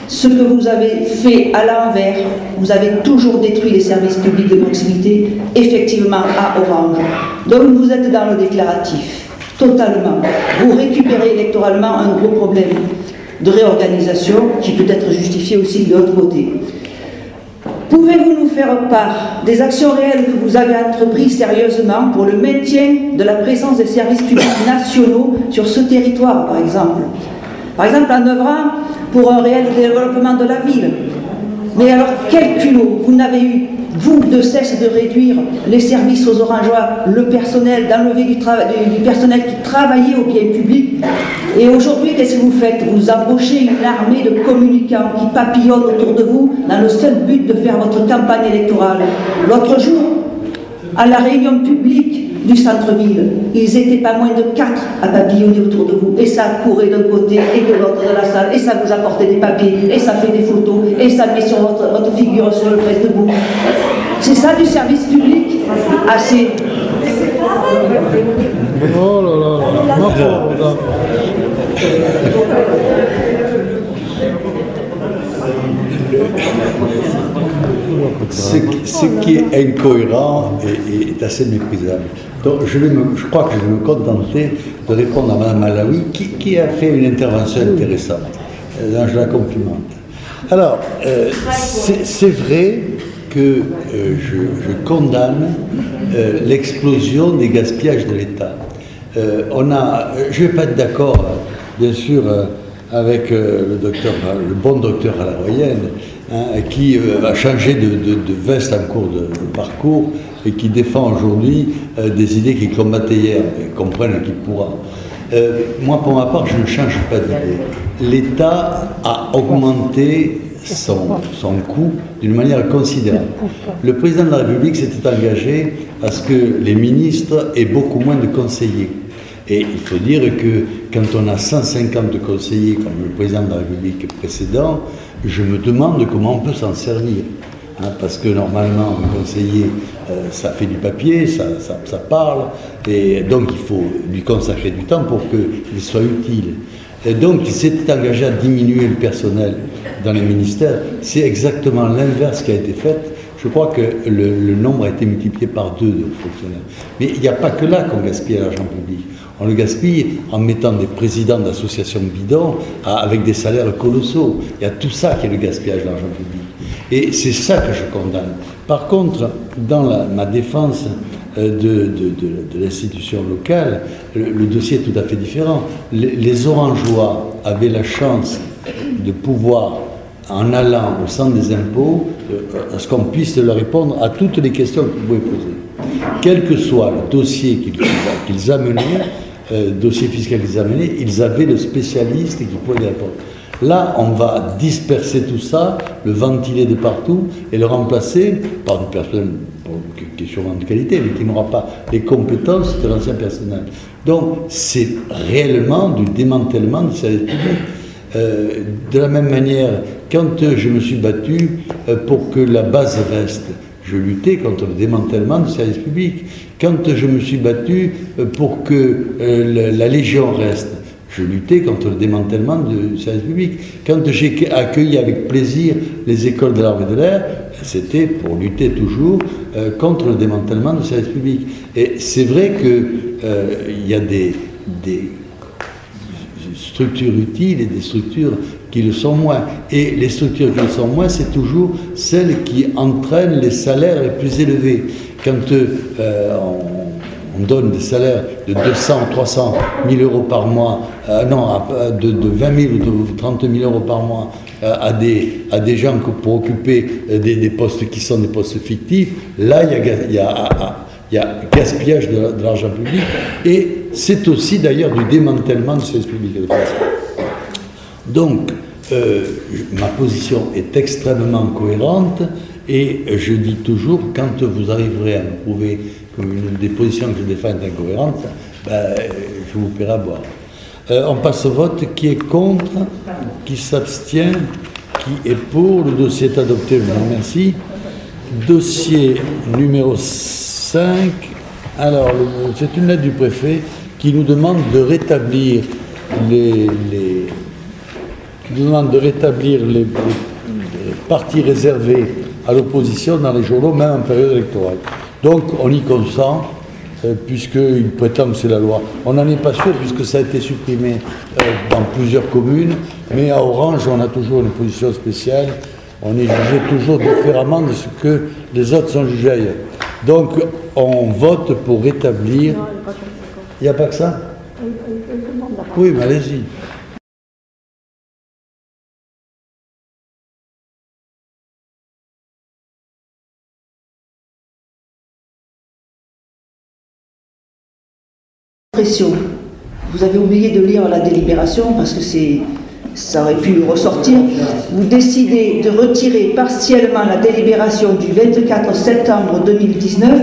ce que vous avez fait à l'envers. Vous avez toujours détruit les services publics de proximité, effectivement, à Orange. Donc vous êtes dans le déclaratif, totalement. Vous récupérez électoralement un gros problème de réorganisation qui peut être justifié aussi de l'autre côté. Pouvez-vous nous faire part des actions réelles que vous avez entreprises sérieusement pour le maintien de la présence des services publics nationaux sur ce territoire, par exemple? Par exemple, en œuvrant pour un réel développement de la ville. Mais alors, quel culot! Vous n'avez eu, vous, de cesse de réduire les services aux Orangeois, le personnel, d'enlever du personnel qui travaillait au bien public. Et aujourd'hui, qu'est-ce que vous faites? Vous embauchez une armée de communicants qui papillonnent autour de vous dans le seul but de faire votre campagne électorale. L'autre jour, à la réunion publique du centre-ville, ils étaient pas moins de 4 à papillonner autour de vous, et ça courait d'un côté et de l'autre de la salle, et ça vous apportait des papiers, et ça fait des photos, et ça met sur votre figure sur le Facebook. C'est ça du service public? Assez. Oh là là, ma pauvre dame. Ce qui est incohérent est assez méprisable. Donc je crois que je vais me contenter de répondre à Mme Malawi qui a fait une intervention intéressante. Je la complimente. Alors, c'est vrai que je condamne l'explosion des gaspillages de l'État. Je ne vais pas être d'accord, bien sûr, avec le bon docteur Alaroyenne, qui a changé de veste en cours de parcours et qui défend aujourd'hui des idées qu'il combattait hier, et comprenne qu'il pourra. Moi, pour ma part, je ne change pas d'idée. L'État a augmenté son coût d'une manière considérable. Le président de la République s'était engagé à ce que les ministres aient beaucoup moins de conseillers. Et il faut dire que quand on a 150 conseillers, comme le président de la République précédent, je me demande comment on peut s'en servir. Parce que normalement, un conseiller, ça fait du papier, ça parle, et donc il faut lui consacrer du temps pour qu'il soit utile. Et donc il s'était engagé à diminuer le personnel dans les ministères. C'est exactement l'inverse qui a été fait. Je crois que le nombre a été multiplié par 2 de fonctionnaires. Mais il n'y a pas que là qu'on gaspille l'argent public. On le gaspille en mettant des présidents d'associations bidons avec des salaires colossaux. Il y a tout ça qui est le gaspillage d'argent public. Et c'est ça que je condamne. Par contre, dans ma défense de l'institution locale, le dossier est tout à fait différent. Les Orangeois avaient la chance de pouvoir, en allant au centre des impôts, à ce qu'on puisse leur répondre à toutes les questions qu'ils pouvaient poser. Quel que soit le dossier qu'ils amenaient, dossier fiscal qu'ils amenaient, ils avaient le spécialiste qui pouvait y répondre. Là, on va disperser tout ça, le ventiler de partout et le remplacer par une personne qui est sûrement de qualité, mais qui n'aura pas les compétences de l'ancien personnel. Donc, c'est réellement du démantèlement du service public. De la même manière, quand je me suis battu pour que la base reste, je luttais contre le démantèlement du service public. Quand je me suis battu pour que la Légion reste, je luttais contre le démantèlement du service public. Quand j'ai accueilli avec plaisir les écoles de l'armée de l'air, c'était pour lutter toujours contre le démantèlement du service public. Et c'est vrai qu'il y a des structures utiles et des structures qui le sont moins. Et les structures qui le sont moins, c'est toujours celles qui entraînent les salaires les plus élevés. Quand on donne des salaires de 200, 300 000 euros par mois, de 20 000 ou de 30 000 euros par mois à des gens pour occuper des postes qui sont des postes fictifs, là, il y a gaspillage de l'argent public. Et c'est aussi d'ailleurs du démantèlement du service public de France. Donc, ma position est extrêmement cohérente et je dis toujours, quand vous arriverez à me prouver que une des positions que je défends est incohérente, je vous paierai à boire. On passe au vote. Qui est contre? Qui s'abstient? Qui est pour? Le dossier est adopté, je vous remercie. Dossier numéro 5. Alors, c'est une lettre du préfet qui nous demande de rétablir les parties réservées à l'opposition dans les journaux, même en période électorale. Donc, on y consent, puisqu'il prétend que c'est la loi. On n'en est pas sûr, puisque ça a été supprimé dans plusieurs communes, mais à Orange, on a toujours une position spéciale. On est jugé toujours différemment de ce que les autres sont jugés ailleurs. Donc, on vote pour rétablir... Il n'y a pas que ça? Oui, mais allez-y. Vous avez oublié de lire la délibération parce que ça aurait pu ressortir. Vous décidez de retirer partiellement la délibération du 24 septembre 2019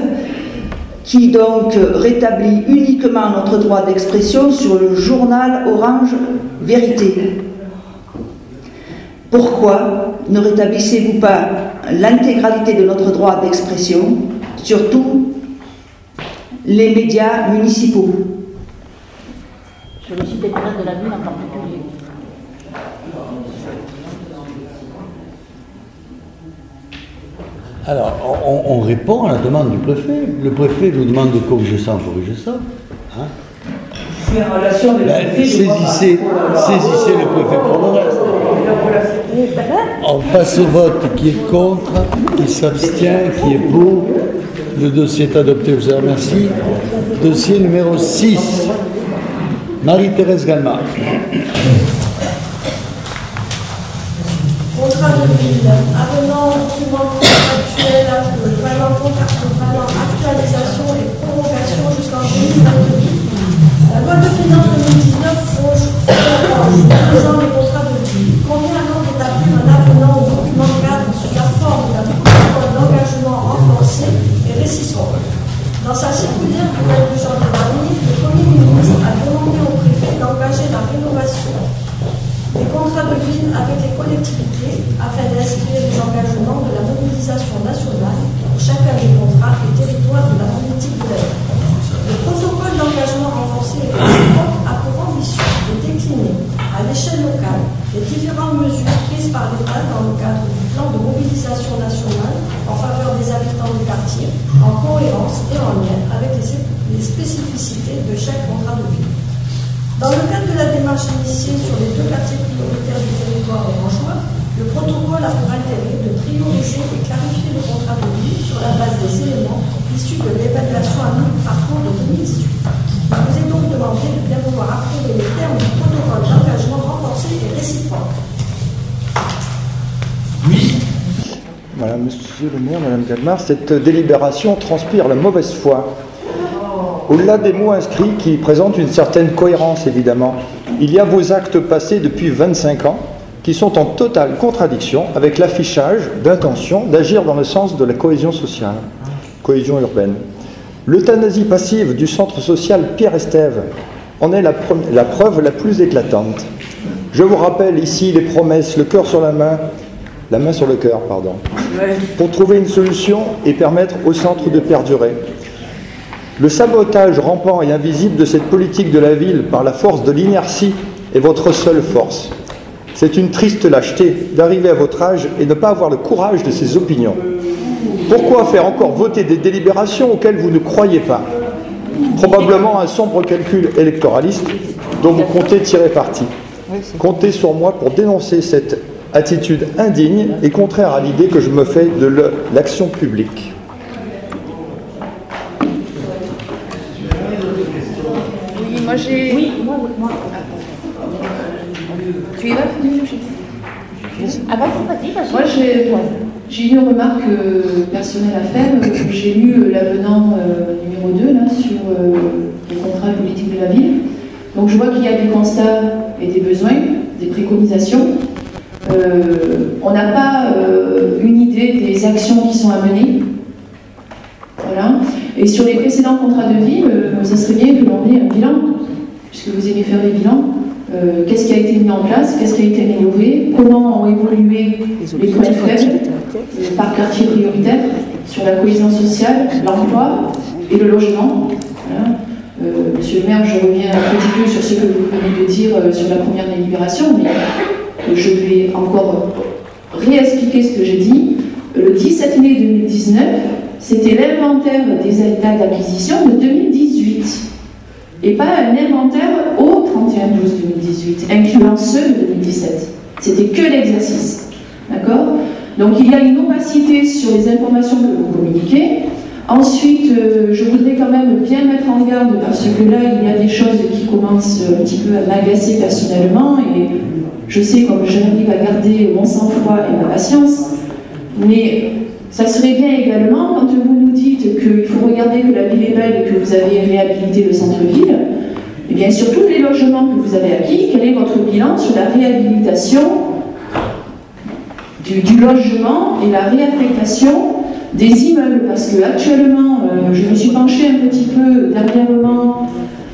qui donc rétablit uniquement notre droit d'expression sur le journal Orange Vérité. Pourquoi ne rétablissez-vous pas l'intégralité de notre droit d'expression, surtout les médias municipaux? Sur le site internet de la ville en particulier. Alors, on répond à la demande du préfet. Le préfet nous demande de corriger ça, on corrige ça. Hein? Je suis en relation avec le préfet. Saisissez le préfet pour le reste. On passe au vote. Qui est contre? Qui s'abstient? Qui est pour? Le dossier est adopté, je vous remercie. Dossier numéro 6. Marie-Thérèse Galmard. Contrat de ville, avenant au document actuel, prévoyant actualisation et prolongation jusqu'en 2022. La loi de finances 2019 présente les contrats de ville. Convient alors d'établir un avenant au document cadre sous la forme d'un protocole d'engagement renforcé et réciproque. Dans sa circulaire du 22 janvier dernier, le Premier ministre a demandé au préfet d'engager la rénovation des contrats de ville avec les collectivités afin d'inscrire les engagements de la mobilisation nationale pour chacun des contrats et territoires de la politique de l'air. Le protocole d'engagement renforcé et réciproque a pour ambition de décliner à l'échelle locale les différentes mesures prises par l'État dans le cadre du plan de mobilisation nationale en faveur des habitants du quartier, en cohérence et en lien avec les spécificités de chaque contrat de ville. Dans le cadre de la démarche initiée sur les 2 quartiers prioritaires du territoire orangeois, le protocole a pour intérêt de prioriser et clarifier le contrat de ville sur la base des éléments issus de l'évaluation à mi-parcours de 2018. Il vous est donc demandé de bien vouloir approuver les termes du protocole d'engagement renforcé et réciproque. Oui. Voilà, monsieur le maire, madame Galmar, cette délibération transpire la mauvaise foi. Au-delà des mots inscrits qui présentent une certaine cohérence, évidemment, il y a vos actes passés depuis 25 ans qui sont en totale contradiction avec l'affichage d'intention d'agir dans le sens de la cohésion sociale, cohésion urbaine. L'euthanasie passive du centre social Pierre-Estève en est la preuve la plus éclatante. Je vous rappelle ici les promesses, le cœur sur la main sur le cœur, pardon, pour trouver une solution et permettre au centre de perdurer. Le sabotage rampant et invisible de cette politique de la ville par la force de l'inertie est votre seule force. C'est une triste lâcheté d'arriver à votre âge et ne pas avoir le courage de ses opinions. Pourquoi faire encore voter des délibérations auxquelles vous ne croyez pas? Probablement un sombre calcul électoraliste dont vous comptez tirer parti. Comptez sur moi pour dénoncer cette attitude indigne et contraire à l'idée que je me fais de l'action publique. Oui, moi j'ai... Oui, moi. Tu y vas, Ah bah, vas-y. Moi j'ai une remarque personnelle à faire. J'ai lu l'avenant numéro 2 là, sur le contrat politique de la ville. Donc je vois qu'il y a des constats et des besoins, des préconisations. On n'a pas une idée des actions qui sont à mener. Voilà. Et sur les précédents contrats de ville, ça serait bien que l'on ait un bilan, puisque vous aimez faire des bilans. Qu'est-ce qui a été mis en place, qu'est-ce qui a été amélioré, comment ont évolué les points faibles par quartier prioritaire sur la cohésion sociale, l'emploi et le logement. Voilà. Monsieur le maire, je reviens un petit peu sur ce que vous venez de dire sur la première délibération, mais je vais encore réexpliquer ce que j'ai dit. Le 17 mai 2019, c'était l'inventaire des états d'acquisition de 2018 et pas un inventaire au 31/12/2018, incluant ceux de 2017. C'était que l'exercice. D'accord? Donc il y a une opacité sur les informations que vous communiquez. Ensuite, je voudrais quand même bien mettre en garde parce que là, il y a des choses qui commencent un petit peu à m'agacer personnellement et je sais comme j'arrive à garder mon sang-froid et ma patience, mais ça serait bien également quand vous nous dites qu'il faut regarder que la ville est belle et que vous avez réhabilité le centre-ville, et bien sur tous les logements que vous avez acquis, quel est votre bilan sur la réhabilitation du logement et la réaffectation des immeubles, parce que actuellement, je me suis penchée un petit peu dernièrement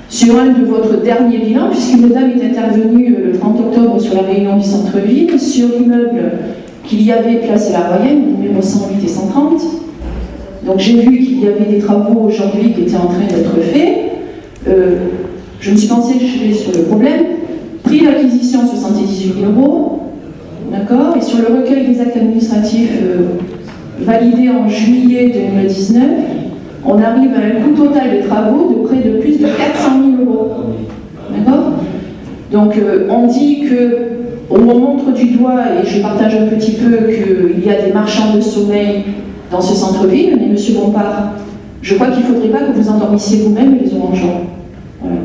sur un de votre dernier bilan, puisqu'une dame est intervenue le 30 octobre sur la réunion du centre-ville, sur l'immeuble qu'il y avait place à la Royenne, numéro 108 et 130. Donc j'ai vu qu'il y avait des travaux aujourd'hui qui étaient en train d'être faits. Je me suis penchée sur le problème. Prix d'acquisition 78 000 €, d'accord, et sur le recueil des actes administratifs validé en juillet 2019, on arrive à un coût total des travaux de près de plus de 400 000 €. D'accord? Donc on dit qu'on me montre du doigt, et je partage un petit peu qu'il y a des marchands de sommeil dans ce centre-ville, mais monsieur Bompard, je crois qu'il ne faudrait pas que vous endormissiez vous-même les orangeants. Voilà.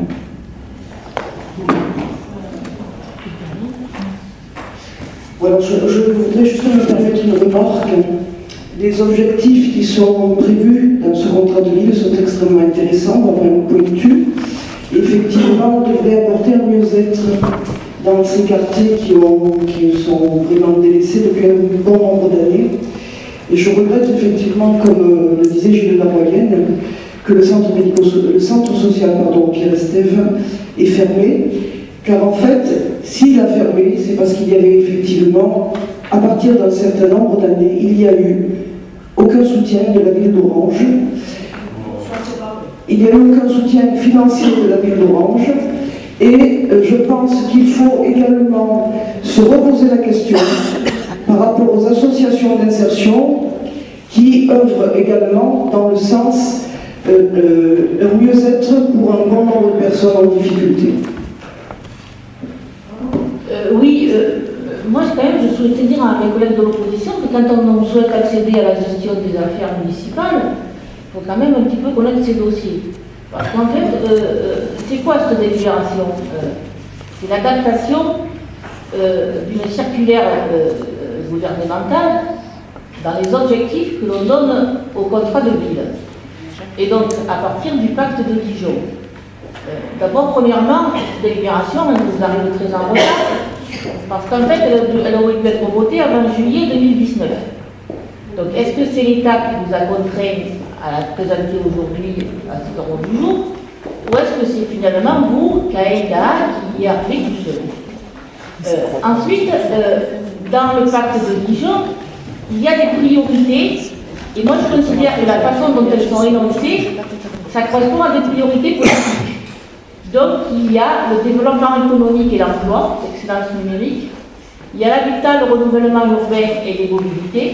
Voilà, je voudrais juste me permettre une remarque. Les objectifs qui sont prévus dans ce contrat de ville sont extrêmement intéressants, vraiment pointus. Effectivement, on devrait apporter un mieux-être dans ces quartiers qui sont vraiment délaissés depuis un bon nombre d'années. Et je regrette effectivement, comme le disait Gilles Lamoyenne, que le centre social Pierre-Estève est fermé, car en fait, s'il a fermé, c'est parce qu'il y avait effectivement, à partir d'un certain nombre d'années, il n'y a eu aucun soutien de la ville d'Orange. Il n'y a eu aucun soutien financier de la ville d'Orange. Et je pense qu'il faut également se reposer la question par rapport aux associations d'insertion qui œuvrent également dans le sens d'un mieux-être pour un bon nombre de personnes en difficulté. Oui, moi quand même je souhaitais dire à mes collègues de l'opposition que quand on souhaite accéder à la gestion des affaires municipales, il faut quand même un petit peu connaître ces dossiers. Parce qu'en fait, c'est quoi cette délibération? C'est l'adaptation d'une circulaire gouvernementale dans les objectifs que l'on donne au contrat de ville. Et donc, à partir du pacte de Dijon. D'abord, premièrement, cette délibération, elle nous arrive très en retard, parce qu'en fait, elle aurait pu être votée avant juillet 2019. Donc, est-ce que c'est l'État qui vous a contraint à la présenter aujourd'hui à cet ordre du jour, ou est-ce que c'est finalement vous, KAEKA, qui y a appelé tout seul? Ensuite, dans le pacte de Dijon, il y a des priorités, et moi je considère que la façon dont elles sont énoncées, ça correspond à des priorités politiques. Donc il y a le développement économique et l'emploi, l'excellence numérique, il y a l'habitat, le renouvellement urbain et les mobilités,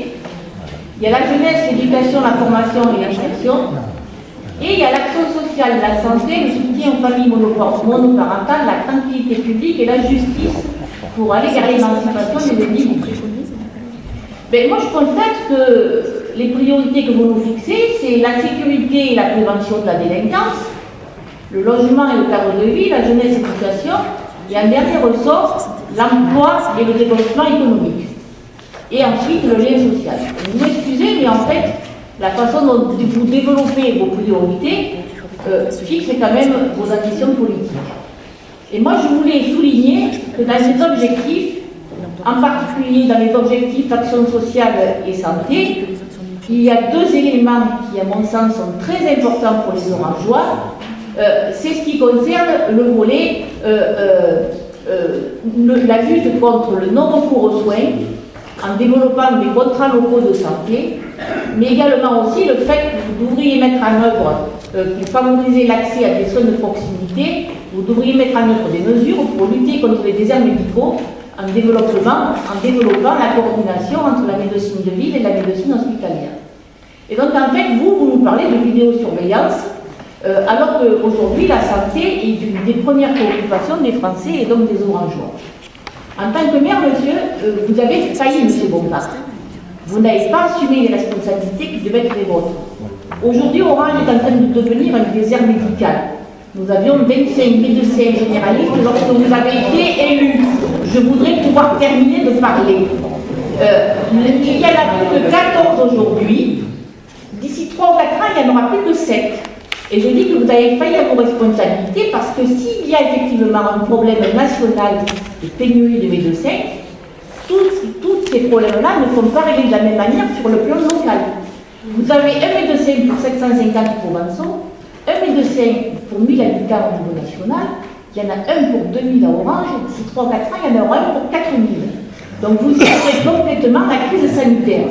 il y a la jeunesse, l'éducation, la formation et l'insertion, et il y a l'action sociale, la santé, le soutien aux familles monoparentales, la tranquillité publique et la justice pour aller vers l'émancipation des individus. Mais moi je constate que les priorités que vous nous fixez, c'est la sécurité et la prévention de la délinquance, le logement et le cadre de vie, la jeunesse et l'éducation, et un dernier ressort, l'emploi et le développement économique. Et ensuite, le lien social. Vous m'excusez, mais en fait, la façon dont vous développez vos priorités fixe quand même vos ambitions politiques. Et moi, je voulais souligner que dans ces objectifs, en particulier dans les objectifs action sociale et santé, il y a deux éléments qui, à mon sens, sont très importants pour les Orangeois. C'est ce qui concerne le volet la lutte contre le non-recours aux soins, en développant des contrats locaux de santé, mais également aussi le fait que vous devriez mettre en œuvre, pour favoriser l'accès à des soins de proximité, vous devriez mettre en œuvre des mesures pour lutter contre les déserts médicaux en développant la coordination entre la médecine de ville et la médecine hospitalière. Et donc en fait, vous nous parlez de vidéosurveillance, alors qu'aujourd'hui la santé est une des premières préoccupations des Français et donc des Orangeois. En tant que maire, monsieur, vous avez failli, monsieur Bompard. Vous n'avez pas assumé les responsabilités qui devaient être les vôtres. Aujourd'hui, Orange est en train de devenir un désert médical. Nous avions 25 médecins généralistes lorsque vous avez été élus. Je voudrais pouvoir terminer de parler. Il y en a plus de 14 aujourd'hui. D'ici 3 ou 4 ans, il n'y en aura plus que 7. Et je dis que vous avez failli à vos responsabilités parce que s'il y a effectivement un problème national de pénurie de médecins, tous ces problèmes-là ne sont pas réglés de la même manière sur le plan local. Vous avez un médecin pour 750 provençaux, un médecin pour 1000 habitants au niveau national, il y en a un pour 2000 à Orange, d'ici 3 ou 4 ans, il y en aura un pour 4000. Donc vous ignorez complètement la crise sanitaire.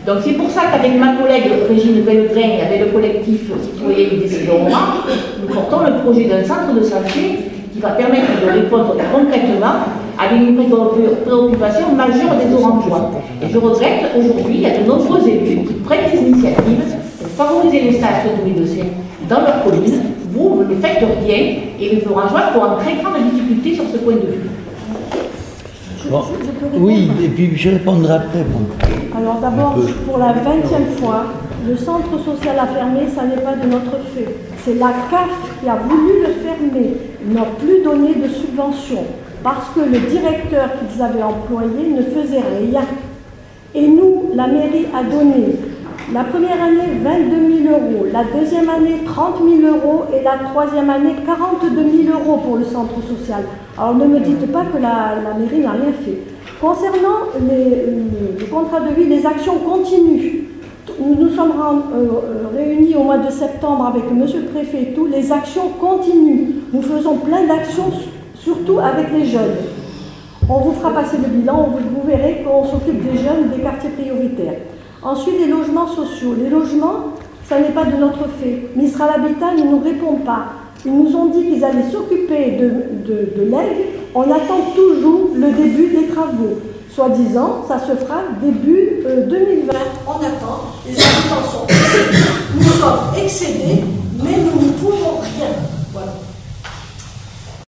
Donc c'est pour ça qu'avec ma collègue Régine Pellegrin et avec le collectif citoyen des décideurs Orange, nous portons le projet d'un centre de santé qui va permettre de répondre concrètement à une préoccupation majeure des Orangeois. Et je regrette aujourd'hui, il y a de nombreux élus qui prennent des initiatives pour favoriser l'installation de médecins dans leur commune. Vous ne faites rien et les Orangeois sont en très grande difficulté sur ce point de vue. Bon. Oui, et puis je répondrai après. Bon. Alors d'abord, pour la 20e fois, le centre social a fermé, ça n'est pas de notre fait. C'est la CAF qui a voulu le fermer. Ils n'ont plus donné de subvention parce que le directeur qu'ils avaient employé ne faisait rien. Et nous, la mairie a donné la première année 22 000 €, la deuxième année 30 000 € et la troisième année 42 000 € pour le centre social. Alors ne me dites pas que la mairie n'a rien fait. Concernant le contrat de vie, les actions continuent. Nous nous sommes réunis au mois de septembre avec monsieur le préfet et tout, les actions continuent. Nous faisons plein d'actions, surtout avec les jeunes. On vous fera passer le bilan, vous verrez qu'on s'occupe des jeunes des quartiers prioritaires. Ensuite, les logements sociaux. Les logements, ça n'est pas de notre fait. Mistral Habitat ne nous répond pas. Ils nous ont dit qu'ils allaient s'occuper de l'aigle. On attend toujours le début des travaux. Soi-disant, ça se fera début 2020. On attend, les habitants sont excédés. Nous sommes excédés.